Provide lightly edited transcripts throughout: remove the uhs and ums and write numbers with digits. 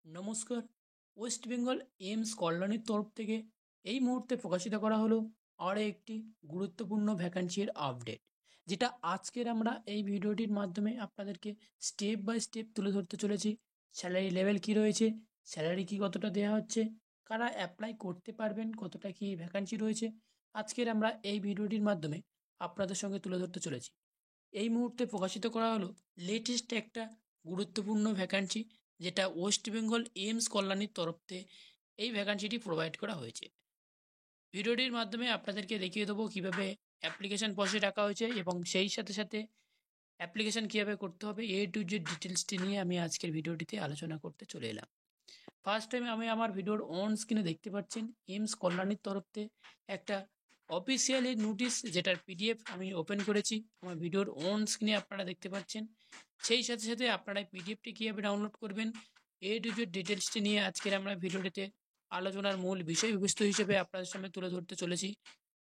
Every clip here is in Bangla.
নমস্কার। ওয়েস্ট বেঙ্গল এইমস কল্যাণীর তরফ থেকে এই মুহূর্তে প্রকাশিত করা হলো আরও একটি গুরুত্বপূর্ণ ভ্যাকান্সির আপডেট, যেটা আজকের আমরা এই ভিডিওটির মাধ্যমে আপনাদেরকে স্টেপ বাই স্টেপ তুলে ধরতে চলেছি। স্যালারি লেভেল কী রয়েছে, স্যালারি কী কতটা দেওয়া হচ্ছে, কারা অ্যাপ্লাই করতে পারবেন, কতটা কী ভ্যাকান্সি রয়েছে, আজকের আমরা এই ভিডিওটির মাধ্যমে আপনাদের সঙ্গে তুলে ধরতে চলেছি। এই মুহূর্তে প্রকাশিত করা হলো লেটেস্ট একটা গুরুত্বপূর্ণ ভ্যাকান্সি, যেটা ওয়েস্ট বেঙ্গল এইমস কল্যাণীর তরফে এই ভ্যাকান্সিটি প্রোভাইড করা হয়েছে। ভিডিওটির মাধ্যমে আপনাদেরকে দেখিয়ে দেবো কীভাবে অ্যাপ্লিকেশান প্রসেস রাখা হয়েছে এবং সেই সাথে সাথে অ্যাপ্লিকেশান কীভাবে করতে হবে, এ টু জেড ডিটেলসটি নিয়ে আমি আজকের ভিডিওটিতে আলোচনা করতে চলে এলাম। ফার্স্ট টাইম আমি আমার ভিডিওর অন স্ক্রিনে দেখতে পাচ্ছেন এইমস কল্যাণীর তরফে একটা অফিসিয়ালি নোটিশ, যেটার পিডিএফ আমি ওপেন করেছি আমার ভিডিওর অন স্ক্রিনে আপনারা দেখতে পাচ্ছেন। সেই সাথে সাথে আপনারা পিডিএফটি কীভাবে ডাউনলোড করবেন, এ টু জেড ডিটেলসটি নিয়ে আজকের আমরা ভিডিওটিতে আলোচনার মূল বিষয়বস্তু হিসেবে আপনাদের সামনে তুলে ধরতে চলেছি।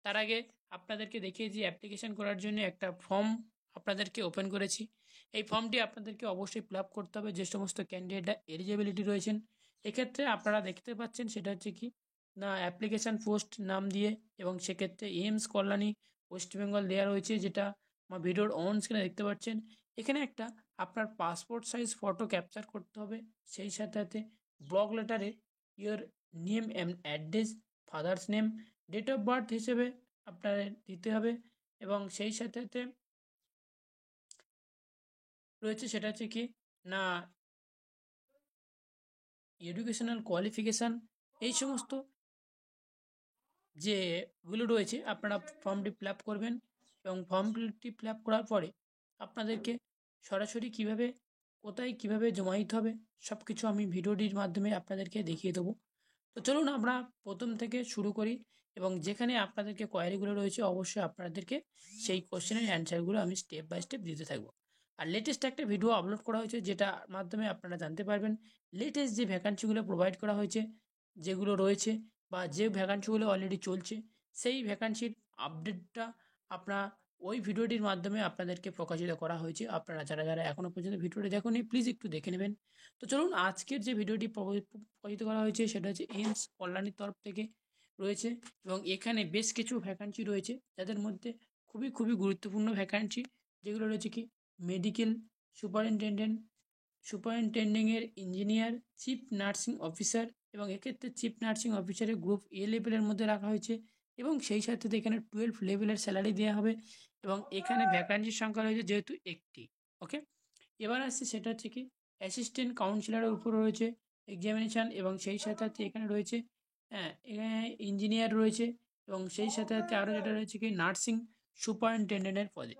তার আগে আপনাদেরকে দেখিয়েছি অ্যাপ্লিকেশান করার জন্য একটা ফর্ম আপনাদেরকে ওপেন করেছি। এই ফর্মটি আপনাদেরকে অবশ্যই ফিল আপ করতে হবে যে সমস্ত ক্যান্ডিডেটরা এলিজিবিলিটি রয়েছেন। এক্ষেত্রে আপনারা দেখতে পাচ্ছেন সেটা হচ্ছে কি না, অ্যাপ্লিকেশান পোস্ট নাম দিয়ে এবং সেক্ষেত্রে এইমস কল্যাণী ওয়েস্ট বেঙ্গল দেওয়া রয়েছে, যেটা আমার ভিডিওর অন স্ক্রিনে দেখতে পাচ্ছেন। এখানে একটা আপনার পাসপোর্ট সাইজ ফটো ক্যাপচার করতে হবে, সেই সাথে সাথে ব্লক লেটারে your name and address, father's name, date of birth হিসেবে আপনার দিতে হবে এবং সেই সাথে সাথে রয়েছে সেটা হচ্ছে কি না, এডুকেশনাল কোয়ালিফিকেশান, এই সমস্ত যেগুলো রয়েছে আপনারা ফর্মটি ফিল আপ করবেন এবং ফর্মটি ফিল আপ করার পরে আপনাদেরকে সরাসরি কিভাবে, কোথায় কিভাবে জমা দিতে হবে সব কিছু আমি ভিডিওটির মাধ্যমে আপনাদেরকে দেখিয়ে দেবো। তো চলুন আমরা প্রথম থেকে শুরু করি এবং যেখানে আপনাদেরকে কোয়ারিগুলো রয়েছে অবশ্যই আপনাদেরকে সেই কোশ্চেনের অ্যান্সারগুলো আমি স্টেপ বাই স্টেপ দিতে থাকবো। আর লেটেস্ট একটা ভিডিও আপলোড করা হয়েছে, যেটার মাধ্যমে আপনারা জানতে পারবেন লেটেস্ট যে ভ্যাকান্সিগুলো প্রোভাইড করা হয়েছে, যেগুলো রয়েছে বা যে ভ্যাকান্সিগুলো অলরেডি চলছে, সেই ভ্যাকান্সির আপডেটটা আপনার ওই ভিডিওটির মাধ্যমে আপনাদেরকে প্রকাশিত করা হয়েছে। আপনারা যারা যারা এখনও পর্যন্ত ভিডিওটি দেখেননি প্লিজ একটু দেখে নেবেন। তো চলুন আজকের যে ভিডিওটি প্রকাশিত করা হয়েছে সেটা হচ্ছে এইমস কল্যাণীর তরফ থেকে রয়েছে এবং এখানে বেশ কিছু ভ্যাকান্সি রয়েছে, যাদের মধ্যে খুবই খুবই গুরুত্বপূর্ণ ভ্যাকান্সি যেগুলো রয়েছে কি মেডিকেল সুপারিনটেন্ডেন্ট, সুপারিনটেন্ডিংয়ের ইঞ্জিনিয়ার, চিফ নার্সিং অফিসার এবং এক্ষেত্রে চিফ নার্সিং অফিসারের গ্রুপ এ লেভেলের মধ্যে রাখা হয়েছে এবং সেই সাথে এখানে 12 লেভেলের স্যালারি দেওয়া হবে এবং এখানে ভ্যাকান্সির সংখ্যা রয়েছে যেহেতু একটি। ওকে, এবার আসছে সেটা হচ্ছে কি অ্যাসিস্ট্যান্ট কাউন্সিলরের উপর রয়েছে এক্সামিনেশান এবং সেই সাথে সাথে এখানে রয়েছে এখানে ইঞ্জিনিয়ার রয়েছে এবং সেই সাথে সাথে আরও যেটা রয়েছে কি নার্সিং সুপারিনটেন্ডেন্টের পদে।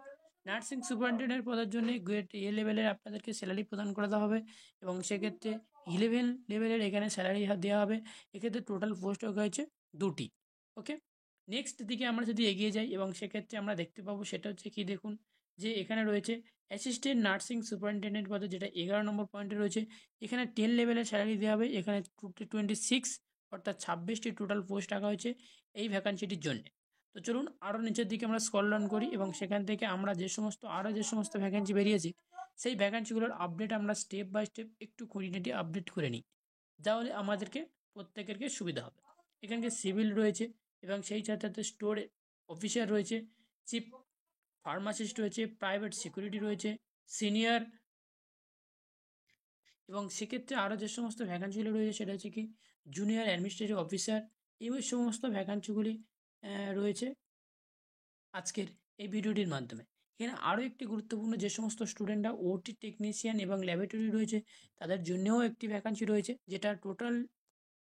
নার্সিং সুপারিনটেন্ডেন্টের পদের জন্য গ্রেড এ লেভেলের আপনাদেরকে স্যালারি প্রদান করা হবে এবং সেক্ষেত্রে 11 লেভেলের এখানে স্যালারি দেওয়া হবে। এক্ষেত্রে টোটাল পোস্ট হয়েছে 2টি। ওকে, নেক্সট দিকে আমরা যদি এগিয়ে যাই এবং সেক্ষেত্রে আমরা দেখতে পাবো সেটা হচ্ছে কি দেখুন যে এখানে রয়েছে অ্যাসিস্ট্যান্ট নার্সিং সুপারিনটেন্ডেন্ট পদে, যেটা 11 নম্বর পয়েন্টে রয়েছে। এখানে 10 লেভেলের স্যালারি দেওয়া হবে। এখানে 26 অর্থাৎ 26টি টোটাল পোস্ট রাখা হয়েছে এই ভ্যাকান্সিটির জন্য। তো চলুন আরও নিচের দিকে আমরা স্ক্রল ডাউন করি এবং সেখান থেকে আমরা যে সমস্ত ভ্যাকান্সি বেরিয়েছে সেই ভ্যাকান্সিগুলোর আপডেট আমরা স্টেপ বাই স্টেপ একটু খুঁটিনাটি আপডেট করে নিই, তাহলে আমাদেরকে প্রত্যেকেরকে সুবিধা হবে। এখানে সিভিল রয়েছে এবং সেই সাথে সাথে স্টোর অফিসার রয়েছে, চিফ ফার্মাসিস্ট রয়েছে, প্রাইভেট সিকিউরিটি রয়েছে, সিনিয়র এবং সেক্ষেত্রে আরও যে সমস্ত ভ্যাকান্সিগুলো রয়েছে সেটা হচ্ছে কি জুনিয়র অ্যাডমিনিস্ট্রেটিভ অফিসার। এই সমস্ত ভ্যাকান্সিগুলি রয়েছে আজকের এই ভিডিওটির মাধ্যমে। এখানে আরও একটি গুরুত্বপূর্ণ, যে সমস্ত স্টুডেন্টরা ওটি টেকনিশিয়ান এবং ল্যাবরেটরি রয়েছে তাদের জন্যও একটি ভ্যাকান্সি রয়েছে, যেটা টোটাল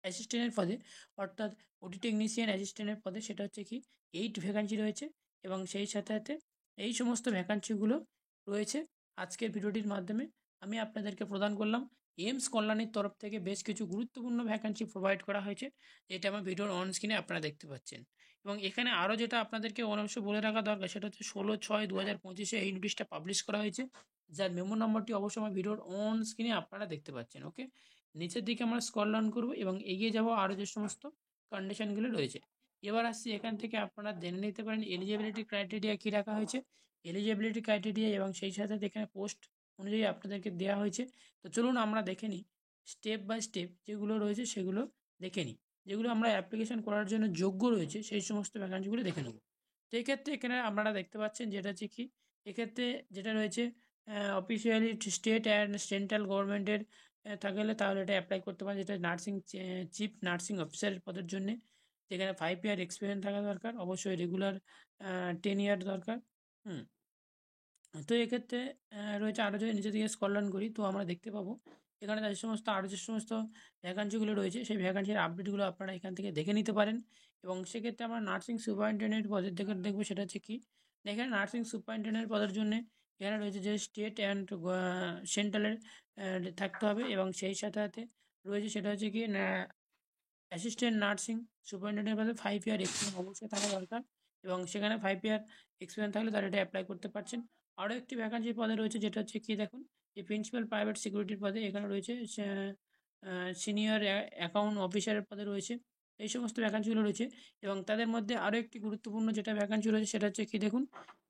অ্যাসিস্ট্যান্টের পদে অর্থাৎ ওটি টেকনিশিয়ান অ্যাসিস্ট্যান্টের পদে সেটা হচ্ছে কি 8 ভ্যাকান্সি রয়েছে এবং সেই সাথে সাথে এই সমস্ত ভ্যাকান্সিগুলো রয়েছে আজকের ভিডিওটির মাধ্যমে আমি আপনাদেরকে প্রদান করলাম। এইমস কল্যাণীর তরফ থেকে বেশ কিছু গুরুত্বপূর্ণ ভ্যাকান্সি প্রোভাইড করা হয়েছে, যেটা আমার ভিডিওর অন স্ক্রিনে আপনারা দেখতে পাচ্ছেন। এবং এখানে আরও যেটা আপনাদেরকে অবশ্যই বলে রাখা দরকার সেটা হচ্ছে 16/6/2025 এই নোটিশটা পাবলিশ করা হয়েছে, যার মেমো নম্বরটি অবশ্যই আমার ভিডিওর অন স্ক্রিনে আপনারা দেখতে পাচ্ছেন। ওকে, নিচের দিকে আমরা স্ক্রল ডাউন করবো এবং এগিয়ে যাব আরও যে সমস্ত কন্ডিশনগুলো রয়েছে। এবার আসছি এখান থেকে আপনারা জেনে নিতে পারেন এলিজিবিলিটি ক্রাইটেরিয়া কী রাখা হয়েছে, এলিজিবিলিটি ক্রাইটেরিয়া এবং সেই সাথে এখানে পোস্ট অনুযায়ী আপনাদেরকে দেওয়া হয়েছে। তো চলুন আমরা দেখে নিই স্টেপ বাই স্টেপ যেগুলো রয়েছে সেগুলো দেখে নিই। যেগুলো আমরা অ্যাপ্লিকেশন করার জন্য যোগ্য রয়েছে সেই সমস্ত ভ্যাকান্সিগুলো দেখে নেব। তো এক্ষেত্রে এখানে আপনারা দেখতে পাচ্ছেন যেটা হচ্ছে কি, এক্ষেত্রে যেটা রয়েছে অফিসিয়ালি স্টেট অ্যান্ড সেন্ট্রাল গভর্নমেন্টের থাকলে তাহলে এটা অ্যাপ্লাই করতে পারেন, যেটা নার্সিং চিফ নার্সিং অফিসারের পদের জন্যে, যেখানে 5 ইয়ার এক্সপিরিয়েন্স থাকা দরকার, অবশ্যই রেগুলার 10 ইয়ার দরকার। হুম। তো এক্ষেত্রে রয়েছে আরও যদি নিচের দিকে স্ক্রল করি তো আমরা দেখতে পাবো এখানে যে সমস্ত আরও যে সমস্ত ভ্যাকান্সিগুলো রয়েছে সেই ভ্যাকান্সির আপডেটগুলো আপনারা এখান থেকে দেখে নিতে পারেন। এবং সেক্ষেত্রে আমরা নার্সিং সুপারিনটেন্ডেন্ট পদের থেকে দেখবো সেটা হচ্ছে কি, এখানে নার্সিং সুপারিনটেন্ডেন্ট পদের জন্য এখানে রয়েছে যে স্টেট অ্যান্ড সেন্ট্রালের থাকতে হবে, এবং সেই সাথে সাথে রয়েছে সেটা হচ্ছে কি অ্যাসিস্ট্যান্ট নার্সিং সুপারিনটেন্ডেন্টের পদে 5 ইয়ার এক্সপিরিয়েন্স অবশ্যই থাকা দরকার, এবং সেখানে 5 ইয়ার এক্সপিরিয়েন্স থাকলে তারা এটা অ্যাপ্লাই করতে পারছেন। আরও একটি ভ্যাকান্সির পদে রয়েছে যেটা হচ্ছে কি দেখুন, যে প্রিন্সিপাল প্রাইভেট সিকিউরিটির পদে এখানে রয়েছে সিনিয়র অ্যাকাউন্ট অফিসারের পদে রয়েছে, এই সমস্ত ভ্যাকান্সিগুলো রয়েছে। এবং তাদের মধ্যে আরও একটি গুরুত্বপূর্ণ যেটা ভ্যাকান্সি রয়েছে সেটা হচ্ছে কি দেখুন,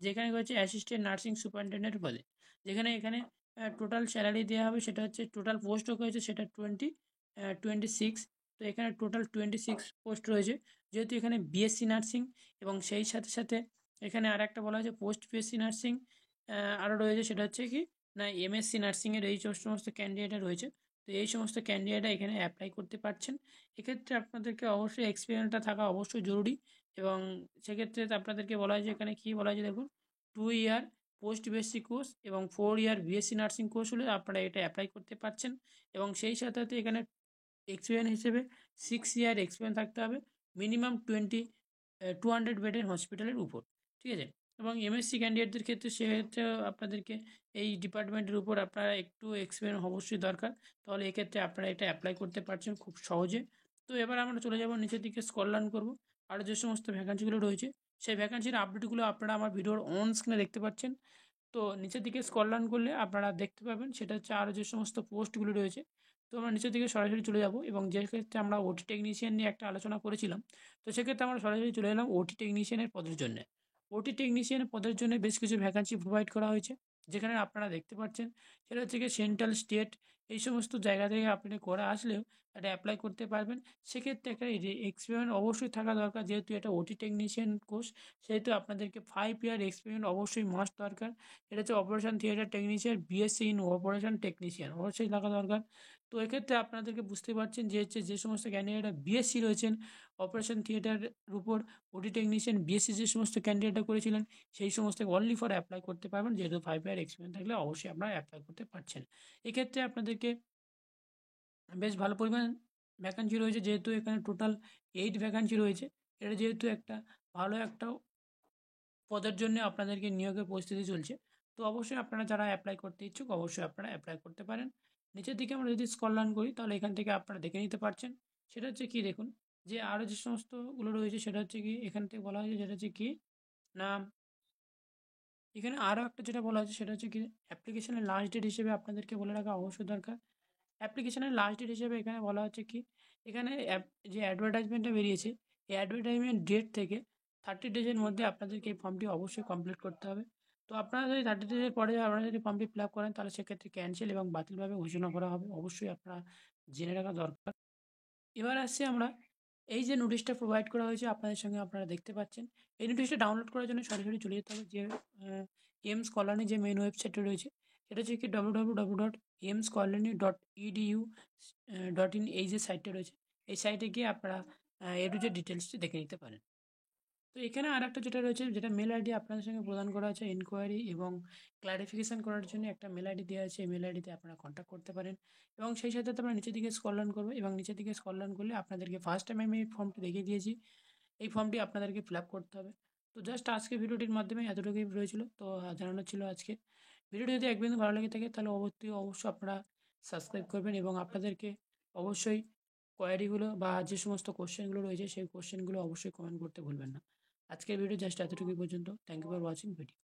যেখানে রয়েছে অ্যাসিস্ট্যান্ট নার্সিং সুপারিনটেন্ডেন্ট পদে, যেখানে এখানে টোটাল স্যালারি দেওয়া হবে সেটা হচ্ছে, টোটাল পোস্টও রয়েছে সেটা 26। তো এখানে টোটাল 26 পোস্ট রয়েছে, যেহেতু এখানে বিএসসি নার্সিং, এবং সেই সাথে সাথে এখানে আর একটা বলা হয়েছে পোস্ট বিএসসি নার্সিং আরও রয়েছে, সেটা হচ্ছে কি না এমএসসি নার্সিংয়ের এই সমস্ত ক্যান্ডিডেট রয়েছে। তো এই সমস্ত ক্যান্ডিডেটরা এখানে অ্যাপ্লাই করতে পারছেন। এক্ষেত্রে আপনাদেরকে অবশ্যই এক্সপিরিয়েন্সটা থাকা অবশ্যই জরুরি, এবং সেক্ষেত্রে আপনাদেরকে বলা হয়েছে এখানে কী বলা হয়েছে দেখুন, 2 ইয়ার পোস্ট বিএসসি কোর্স এবং 4 ইয়ার বিএসসি নার্সিং কোর্স হলে আপনারা এটা অ্যাপ্লাই করতে পারছেন। এবং সেই সাথে সাথে এখানে এক্সপিরিয়েন্স হিসেবে 6 ইয়ার এক্সপিরিয়েন্স থাকতে হবে, মিনিমাম 200 বেডের হসপিটালের উপর, ঠিক আছে। এবং এমএসসি ক্যান্ডিডেটদের ক্ষেত্রে সেক্ষেত্রে আপনাদেরকে এই ডিপার্টমেন্টের উপর আপনারা একটু এক্সপিরিয়েন্স অবশ্যই দরকার, তাহলে এক্ষেত্রে আপনারা এটা অ্যাপ্লাই করতে পারছেন খুব সহজে। তো এবার আমরা চলে যাব নিচের দিকে স্ক্রল করব, আরও যে সমস্ত ভ্যাকান্সিগুলো রয়েছে সেই ভ্যাকান্সির আপডেটগুলো আপনারা আমার ভিডিওর অন স্ক্রিনে দেখতে পাচ্ছেন। তো নিচের দিকে স্ক্রল করলে আপনারা দেখতে পাবেন সেটা হচ্ছে আরও যে সমস্ত পোস্টগুলো রয়েছে। তো আমরা নিচের দিকে সরাসরি চলে যাব, এবং যে ক্ষেত্রে আমরা ওটি টেকনিশিয়ান নিয়ে একটা আলোচনা করেছিলাম, তো সেক্ষেত্রে আমরা সরাসরি চলে এলাম ওটি টেকনিশিয়ানের পদের জন্য। ওটি টেকনিশিয়ানের পদের জন্য বেশ কিছু ভ্যাকান্সি প্রোভাইড করা হয়েছে, যেখানে আপনারা দেখতে পাচ্ছেন সেটা হচ্ছে কি সেন্ট্রাল স্টেট এই সমস্ত জায়গা থেকে আপনি করে আসলেও এটা অ্যাপ্লাই করতে পারবেন। সেক্ষেত্রে একটা এক্সপিরিয়েন্স অবশ্যই থাকা দরকার, যেহেতু এটা ওটি টেকনিশিয়ান কোর্স, সেহেতু আপনাদেরকে 5 ইয়ার এক্সপিরিয়েন্স অবশ্যই মাস্ট দরকার। এটা হচ্ছে operation theatre technician, BSc in operation technician অবশ্যই থাকা দরকার। তো এক্ষেত্রে আপনাদেরকে বুঝতে পারছেন যে হচ্ছে যে সমস্ত ক্যান্ডিডেটরা বিএসসি রয়েছেন অপারেশন থিয়েটারের উপর, ওটি টেকনিশিয়ান বিএসসি যে সমস্ত ক্যান্ডিডেটরা করেছিলেন সেই সমস্ত অনলি ফর অ্যাপ্লাই করতে পারবেন, যেহেতু 5 ইয়ার এক্সপিরিয়েন্স থাকলে অবশ্যই আপনারা অ্যাপ্লাই করতে পারছেন। এক্ষেত্রে আপনাদেরকে বেশ ভালো পরিমাণ ভ্যাকান্সি রয়েছে, যেহেতু এখানে টোটাল 8 ভ্যাকান্সি রয়েছে। এটা যেহেতু একটা ভালো একটা পদের জন্য আপনাদেরকে নিয়োগের পরিস্থিতি চলছে, তো অবশ্যই আপনারা যারা অ্যাপ্লাই করতে ইচ্ছুক অবশ্যই আপনারা অ্যাপ্লাই করতে পারেন। নিচের দিকে আমরা যদি স্ক্রল করি তাহলে এখান থেকে আপনারা দেখে নিতে পারছেন সেটা হচ্ছে কি দেখুন, যে আরও যে সমস্তগুলো রয়েছে সেটা হচ্ছে কি এখান থেকে বলা হয়েছে যেটা হচ্ছে কি না, এখানে আরও একটা যেটা বলা হয়েছে সেটা হচ্ছে কি অ্যাপ্লিকেশনের লাস্ট ডেট হিসেবে আপনাদেরকে বলে রাখা অবশ্যই দরকার। অ্যাপ্লিকেশনের লাস্ট ডেট হিসেবে এখানে বলা হচ্ছে কি, এখানে যে অ্যাডভার্টাইজমেন্টটা বেরিয়েছে এই অ্যাডভার্টাইজমেন্ট ডেট থেকে 30 ডেজের মধ্যে আপনাদেরকে এই ফর্মটি অবশ্যই কমপ্লিট করতে হবে। তো আপনারা যদি 30 ডেজের পরে আপনারা যদি ফর্মটি ফিল আপ করেন তাহলে সেক্ষেত্রে ক্যান্সেল এবং বাতিলভাবে ঘোষণা করা হবে, অবশ্যই আপনারা জেনে রাখা দরকার। এবার আসছি আমরা এই যে নোটিশটা প্রোভাইড করা হয়েছে আপনাদের সঙ্গে আপনারা দেখতে পাচ্ছেন, এই নোটিশটা ডাউনলোড করার জন্য সরাসরি চলে যেতে হবে যে এমস কল্যাণী যে মেন ওয়েবসাইটটা রয়েছে সেটা হচ্ছে কি www.emscolony.edu.in, এই যে সাইটটা রয়েছে এই সাইটে গিয়ে আপনারা এ টু জেড ডিটেলসটি দেখে নিতে পারেন। তো এখানে আর একটা যেটা রয়েছে, যেটা মেল আইডি আপনাদের সঙ্গে প্রদান করা আছে ইনকোয়ারি এবং ক্লারিফিকেশন করার জন্য একটা মেল আইডি দেওয়া আছে, এই মেল আইডিতে আপনারা কন্ট্যাক্ট করতে পারেন। এবং সেই সাথে আমরা নিচের দিকে স্ক্রল করবো, এবং নিচের দিকে স্ক্রল করলে আপনাদেরকে ফার্স্ট টাইম আমি এই ফর্মটি দেখিয়ে দিয়েছি, এই ফর্মটি আপনাদেরকে ফিল আপ করতে হবে। তো জাস্ট আজকে ভিডিওটির মাধ্যমে এতটুকুই রয়েছিল, তো জানানো ছিল আজকে। ভিডিওটি যদি একদিন ভালো লেগে থাকে তাহলে অবশ্যই আপনারা সাবস্ক্রাইব করবেন, এবং আপনাদেরকে অবশ্যই কোয়ারিগুলো বা যে সমস্ত কোশ্চেনগুলো রয়েছে সেই কোশ্চেনগুলো অবশ্যই কমেন্ট করতে ভুলবেন না। আজকের ভিডিও জাস্ট এতটুকুই পর্যন্ত। Thank you for watching video.